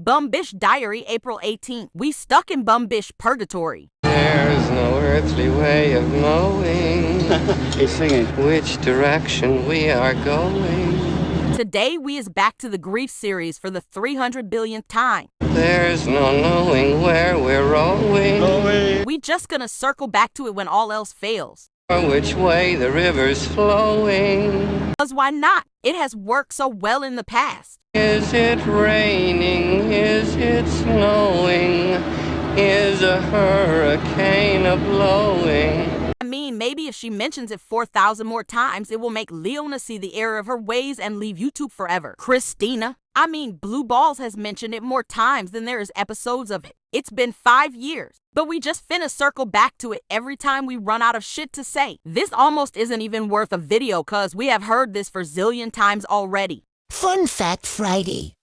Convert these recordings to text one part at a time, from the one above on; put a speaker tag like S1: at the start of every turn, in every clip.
S1: Bum Bish Diary, April 18th. We stuck in Bum Bish purgatory.
S2: There's no earthly way of knowing
S3: He's singing.
S2: which direction we are going.
S1: Today, we is back to the grief series for the 300 billionth time.
S2: There's no knowing where we're rowing,
S1: We just gonna circle back to it when all else fails.
S2: or which way the river's flowing.
S1: Cause why not? It has worked so well in the past.
S2: Is it raining? Is it snowing? Is a hurricane a-blowing?
S1: I mean, maybe if she mentions it 4,000 more times, it will make Leona see the error of her ways and leave YouTube forever. Christina. I mean, Blue Balls has mentioned it more times than there is episodes of it. It's been 5 years, but we just finna circle back to it every time we run out of shit to say. This almost isn't even worth a video cause we have heard this for zillion times already.
S4: Fun Fact Friday.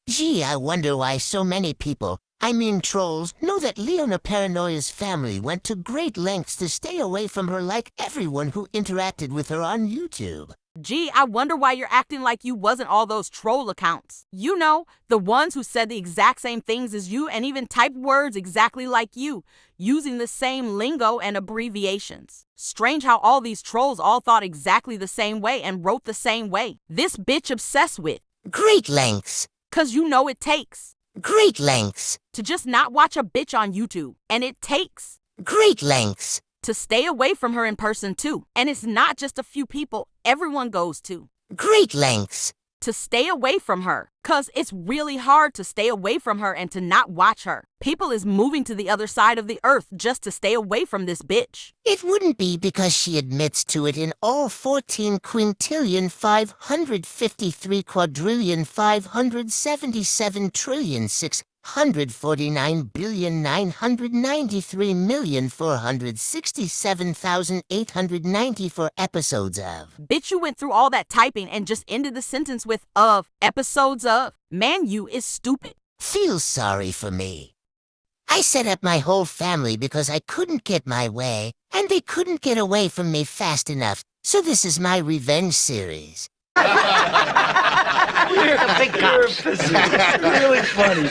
S4: Gee, I wonder why so many people, I mean trolls, know that Leona Paranoia's family went to great lengths to stay away from her like everyone who interacted with her on YouTube.
S1: Gee, I wonder why you're acting like you wasn't all those troll accounts. You know, the ones who said the exact same things as you and even typed words exactly like you, using the same lingo and abbreviations. Strange how all these trolls all thought exactly the same way and wrote the same way. This bitch obsessed with.
S4: Great lengths.
S1: Cause you know it takes.
S4: Great lengths.
S1: To just not watch a bitch on YouTube. And it takes.
S4: Great lengths.
S1: To stay away from her in person too. And it's not just a few people, everyone goes to.
S4: Great lengths.
S1: To stay away from her. Cause it's really hard to stay away from her and to not watch her. People is moving to the other side of the earth just to stay away from this bitch.
S4: It wouldn't be because she admits to it in all 14 quintillion 553 quadrillion 577 trillion 649 billion 993 million 467,894 episodes of.
S1: Bitch, you went through all that typing and just ended the sentence with of episodes of. Man, you is stupid.
S4: Feel sorry for me. I set up my whole family because I couldn't get my way, and they couldn't get away from me fast enough, so this is my revenge series.
S3: You're a big gosh. Really funny.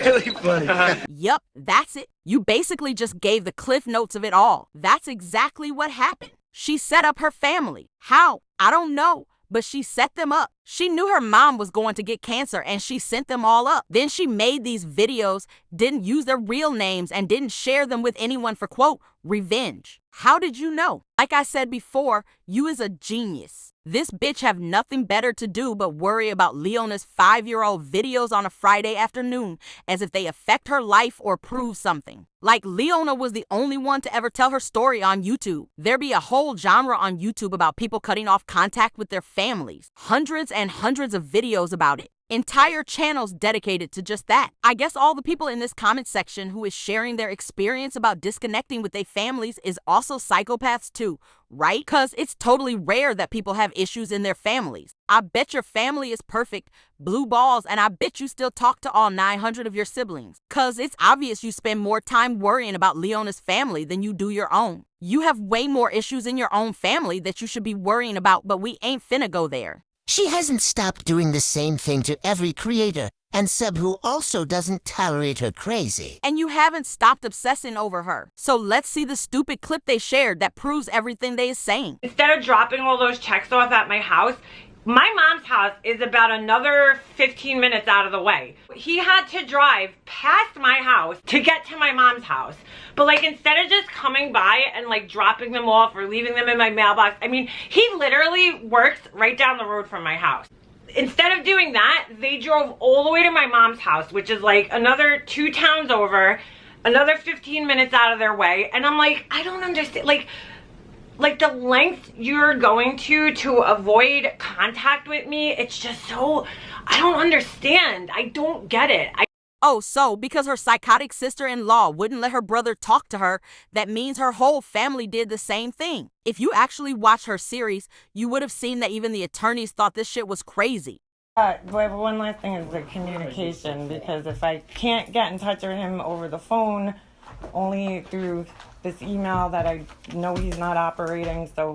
S3: Really funny.
S1: Yup, that's it. You basically just gave the cliff notes of it all. That's exactly what happened. She set up her family. How? I don't know. But she set them up. She knew her mom was going to get cancer and she sent them all up. Then she made these videos, didn't use their real names, and didn't share them with anyone for, quote, revenge. How did you know? Like I said before, you is a genius. This bitch have nothing better to do but worry about Leona's 5-year-old videos on a Friday afternoon as if they affect her life or prove something. Like Leona was the only one to ever tell her story on YouTube. There be a whole genre on YouTube about people cutting off contact with their families. Hundreds and hundreds of videos about it. Entire channels dedicated to just that. I guess all the people in this comment section who is sharing their experience about disconnecting with their families is also psychopaths too, right? Cause it's totally rare that people have issues in their families. I bet your family is perfect, blue balls, and I bet you still talk to all 900 of your siblings. Cause it's obvious you spend more time worrying about Leona's family than you do your own. You have way more issues in your own family that you should be worrying about, but we ain't finna go there.
S4: She hasn't stopped doing the same thing to every creator and sub who also doesn't tolerate her crazy.
S1: And you haven't stopped obsessing over her. So let's see the stupid clip they shared that proves everything they is saying.
S5: Instead of dropping all those checks off at my house, my mom's house is about another 15 minutes out of the way. He had to drive past my house to get to my mom's house. But like, instead of just coming by and like dropping them off or leaving them in my mailbox, I mean, he literally works right down the road from my house. Instead of doing that, they drove all the way to my mom's house, which is like another 2 towns over, another 15 minutes out of their way. And I'm like, I don't understand. Like the length you're going to avoid contact with me, it's just so, I don't understand. I don't get it.
S1: Oh, so because her psychotic sister-in-law wouldn't let her brother talk to her, that means her whole family did the same thing. If you actually watched her series, you would have seen that even the attorneys thought this shit was crazy.
S5: But one last thing is the communication, because if I can't get in touch with him over the phone, only through this email that I know he's not operating, so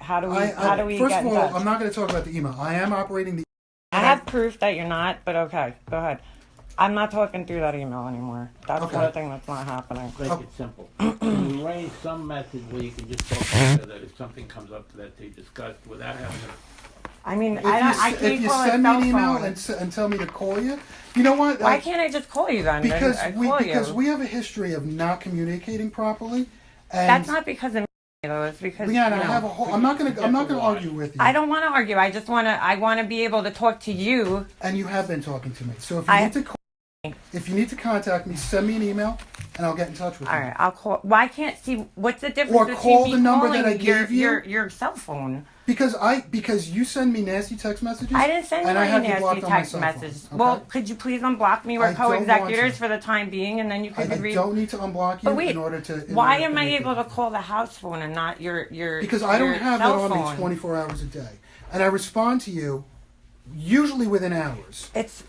S5: how do we get in touch?
S6: First of all, I'm not going to talk about the email. I am operating the...
S5: I have proof that you're not, but okay, go ahead. I'm not talking through that email anymore. That's
S6: Okay.
S5: one thing that's not happening.
S7: Make it simple. Can you arrange some message where you can just talk to each other if something comes up that they discussed without having to.
S5: I mean,
S6: If
S5: I
S6: you,
S5: can't
S6: if you
S5: call
S6: send
S5: a
S6: me an
S5: cell
S6: email
S5: phone.
S6: and tell me to call you, you know what?
S5: Why can't I just call you then?
S6: Because
S5: I call you.
S6: we have a history of not communicating properly. And
S5: That's not because of me, though. It's because
S6: Leanna,
S5: you know,
S6: I have a whole. I'm not gonna argue with you.
S5: I don't want to argue. I just want to. I want to be able to talk to you.
S6: And you have been talking to me. So if you need to contact me, send me an email, and I'll get in touch with you.
S5: All right, I'll call. Why can't see? What's the difference
S6: Or
S5: between
S6: call
S5: me
S6: the number
S5: calling
S6: that I gave you.
S5: your cell phone?
S6: Because you send me nasty text messages.
S5: I didn't send you
S6: and I
S5: any
S6: have you
S5: nasty
S6: blocked on my
S5: text
S6: cell phone,
S5: messages.
S6: okay?
S5: Well, could you please unblock me?
S6: I
S5: We're
S6: don't want
S5: co-executors
S6: to.
S5: for the time being, and then you
S6: I
S5: could read.
S6: don't need to unblock you
S5: But wait,
S6: in order to.
S5: why am I able to call the house phone and not your?
S6: Because I don't
S5: your
S6: have that
S5: cell
S6: on
S5: phone?
S6: me 24 hours a day, and I respond to you usually within hours.
S5: It's.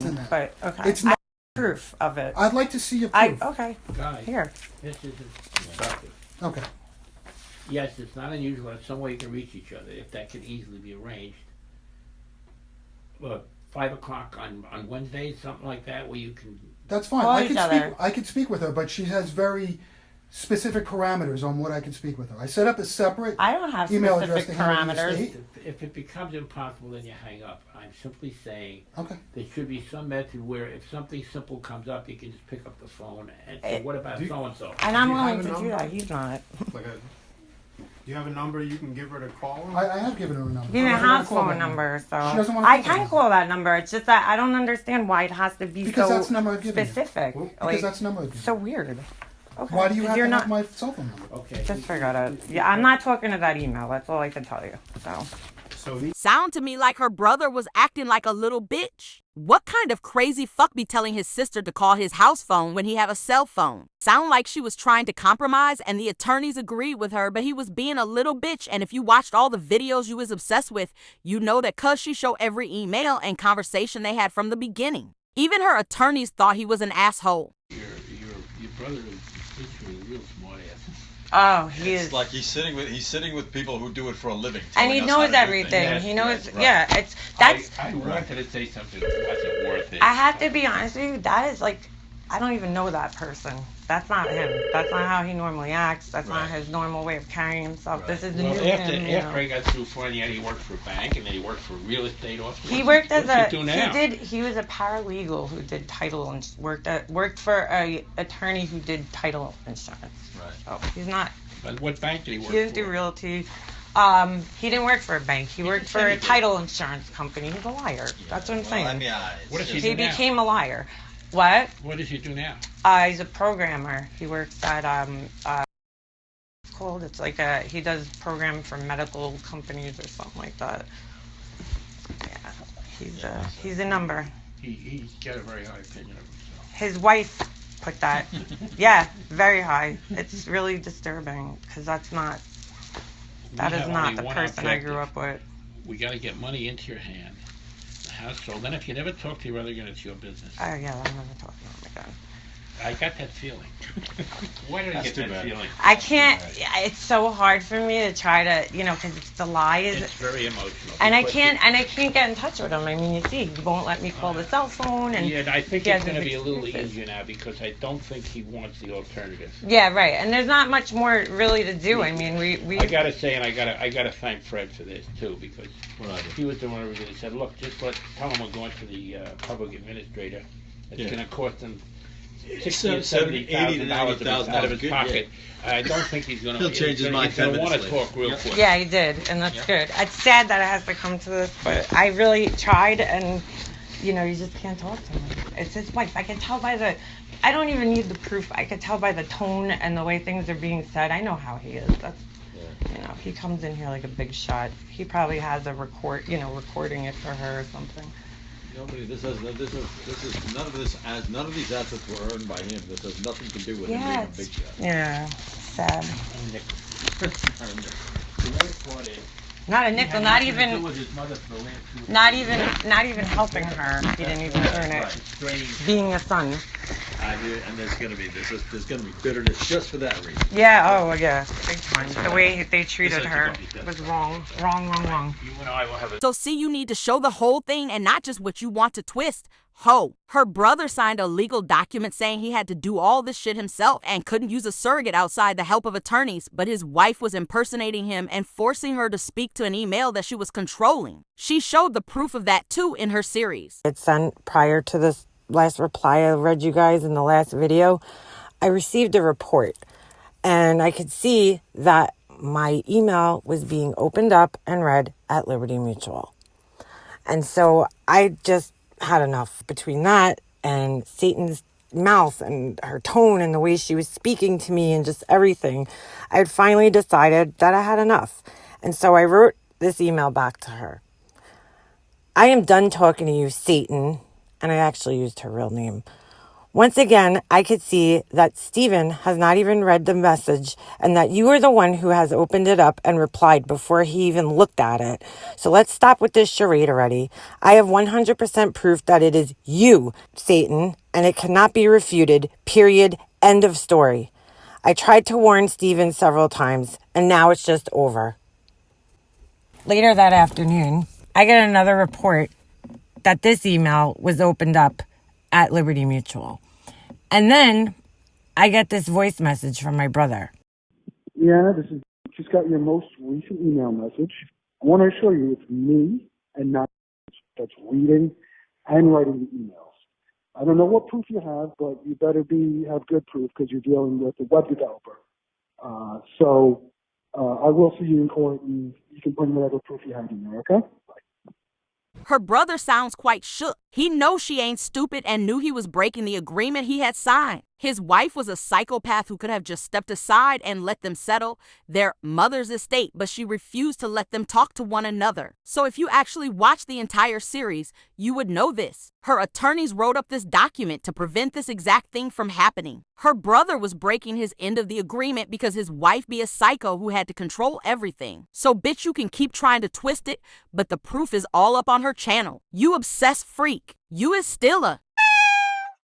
S6: Than that.
S5: But okay.
S6: It's not.
S5: Proof of it.
S6: I'd like to see your proof.
S5: Okay.
S7: Guys,
S5: Here.
S7: this is constructive.
S6: Okay.
S7: Yes, it's not unusual that some way you can reach each other, if that could easily be arranged. Look, 5 o'clock on Wednesdays, something like that, where you can.
S6: That's fine.
S5: Call
S6: I
S5: each
S6: could
S5: other.
S6: speak. I could speak with her, but she has very specific parameters on what I can speak with her. I set up a separate
S5: I don't have
S6: email address
S5: specific
S6: to handle the
S5: parameters.
S6: estate.
S7: If it becomes impossible, then you hang up. I'm simply saying
S6: Okay.
S7: there should be some method where if something simple comes up, you can just pick up the phone and say, what about
S8: Do-
S7: so-and-so?
S5: And I'm
S8: Do you have
S5: willing
S8: a
S5: to do
S8: number?
S5: that. He's not.
S8: Like a, do you have a number you can give her to call?
S6: I have given her a number.
S5: Give me a
S6: She doesn't wanna
S5: house
S6: call that
S5: phone number, so
S6: She doesn't wanna
S5: I
S6: call that
S5: can call that number. It's just that I don't understand why it has to be
S6: Because
S5: so
S6: that's the number I've given you.
S5: specific.
S6: Because that's the number I've given
S5: so
S6: you.
S5: weird. Okay.
S6: Why do you
S5: 'cause
S6: have
S5: you're
S6: to
S5: not?
S6: have my cell phone number?
S7: Okay.
S5: Just forgot it. Yeah, I'm not talking to that email. That's all I can tell you. So
S8: So the
S1: Sound to me like her brother was acting like a little bitch. What kind of crazy fuck be telling his sister to call his house phone when he have a cell phone? Sound like she was trying to compromise and the attorneys agreed with her, but he was being a little bitch. And if you watched all the videos you was obsessed with, you know that cuz she showed every email and conversation they had from the beginning. Even her attorneys thought he was an asshole.
S7: Your brother is a real smart ass.
S5: oh, he
S9: It's
S5: is.
S9: like he's sitting with people who do it for a living.
S5: And he
S9: telling us how
S5: knows
S9: to do
S5: everything.
S9: things.
S5: He knows.
S9: Right.
S5: Yeah, it's that's.
S7: I wanted to say something that wasn't worth it.
S5: I have to be honest with you. That is like, I don't even know that person. That's not him. That's not how he normally acts. That's not
S9: Right.
S5: his normal way of carrying himself.
S9: Right.
S5: This is the
S7: Well,
S5: new
S7: after
S5: him. You
S7: I
S5: know.
S7: got through finding out he worked for a bank and then he worked for a real estate office.
S5: He worked as
S7: What's he do now?
S5: he was a paralegal who did title and worked for a attorney who did title insurance.
S9: Right.
S5: So he's not.
S7: But what bank did he work
S5: He didn't
S7: for?
S5: do realty. He didn't work for a bank. He worked for a title insurance company. He's a liar. That's what I'm saying.
S9: Well, I mean,
S7: What
S9: it's
S7: is
S5: He
S7: do now?
S5: became a liar. What?
S7: What does he do now?
S5: He's a programmer. He works at it's called. It's like he does program for medical companies or something like that. Yeah, he's a number.
S7: He's got a very high opinion of himself.
S5: His wife put that. Yeah, very high. It's really disturbing because that is not the person I grew up with.
S7: We got to get money into your hand, the household. Then if you never talk to your other, it's your business.
S5: Oh yeah, I'm never talking to him again.
S7: I got that feeling. Why did I
S9: That's
S7: get
S9: too
S7: that
S9: bad.
S7: feeling?
S5: I can't. It's so hard for me to try to, because it's the lies.
S7: It's very emotional.
S5: And I
S7: because
S5: can't get in touch with him. I mean, you see, he won't let me call the cell phone, and
S7: Yeah, I think
S5: he
S7: it's
S5: has
S7: going to
S5: his
S7: be a little
S5: excuses.
S7: easier now because I don't think he wants the alternative.
S5: Yeah, right. And there's not much more really to do. I mean, we.
S7: I gotta say, and I gotta thank Fred for this too, because
S9: What I do.
S7: he was the one who really said, "Look, just tell him we're going to the public administrator. It's
S9: Yeah.
S7: going to cost him $60,000 or
S9: 70,
S7: $70,000 out of his
S9: good,
S7: pocket." I don't think he's going to.
S9: He'll change his mind 10
S7: He's going to want
S9: minutes
S7: to
S9: later.
S7: talk real
S9: Yep.
S7: quick.
S5: Yeah, he did, and that's good. It's sad that it has to come to this, but I really tried, and you just can't talk to him. It's his wife. I can tell by the. I don't even need the proof. I can tell by the tone and the way things are being said. I know how he is. That's. He comes in here like a big shot. He probably has a recording it for her or something.
S9: Nobody. This is none of these assets were earned by him. This has nothing to do with him
S5: Yeah,
S9: being a big shot.
S5: yeah, sad.
S7: And the worst part is,
S5: Not a
S7: he
S5: nickel.
S7: had
S5: Not
S7: nothing to do
S5: even.
S7: with his mother for the last 2
S5: Not even helping her. He didn't even earn it.
S7: Strange.
S5: Being a son.
S9: And there's gonna be bitterness just for that reason.
S5: Yeah. Oh, yeah. Big time. The way they treated
S9: Just like
S5: her
S9: the puppy
S5: was wrong. Wrong.
S7: You and I will have a
S1: So see, you need to show the whole thing and not just what you want to twist. Ho, her brother signed a legal document saying he had to do all this shit himself and couldn't use a surrogate outside the help of attorneys, but his wife was impersonating him and forcing her to speak to an email that she was controlling. She showed the proof of that too in her series.
S10: It's sent prior to this last reply I read you guys in the last video. I received a report and I could see that my email was being opened up and read at Liberty Mutual. And so I just had enough between that and Satan's mouth and her tone and the way she was speaking to me and just everything. I had finally decided that I had enough. And so I wrote this email back to her. I am done talking to you, Satan. And I actually used her real name. Once again, I could see that Stephen has not even read the message and that you are the one who has opened it up and replied before he even looked at it. So let's stop with this charade already. I have 100% proof that it is you, Satan, and it cannot be refuted, period, end of story. I tried to warn Stephen several times, and now it's just over. Later that afternoon, I get another report that this email was opened up at Liberty Mutual. And then I get this voice message from my brother.
S6: Yeah, this is just got your most recent email message. I want to assure you it's me and not that's reading and writing the emails. I don't know what proof you have, but you better have good proof because you're dealing with a web developer. I will see you in court and you can bring whatever proof you have in there, okay?
S1: Her brother sounds quite shook. He knows she ain't stupid and knew he was breaking the agreement he had signed. His wife was a psychopath who could have just stepped aside and let them settle their mother's estate, but she refused to let them talk to one another. So if you actually watch the entire series, you would know this. Her attorneys wrote up this document to prevent this exact thing from happening. Her brother was breaking his end of the agreement because his wife be a psycho who had to control everything. So bitch, you can keep trying to twist it, but the proof is all up on her channel. You obsessed freak. You is still a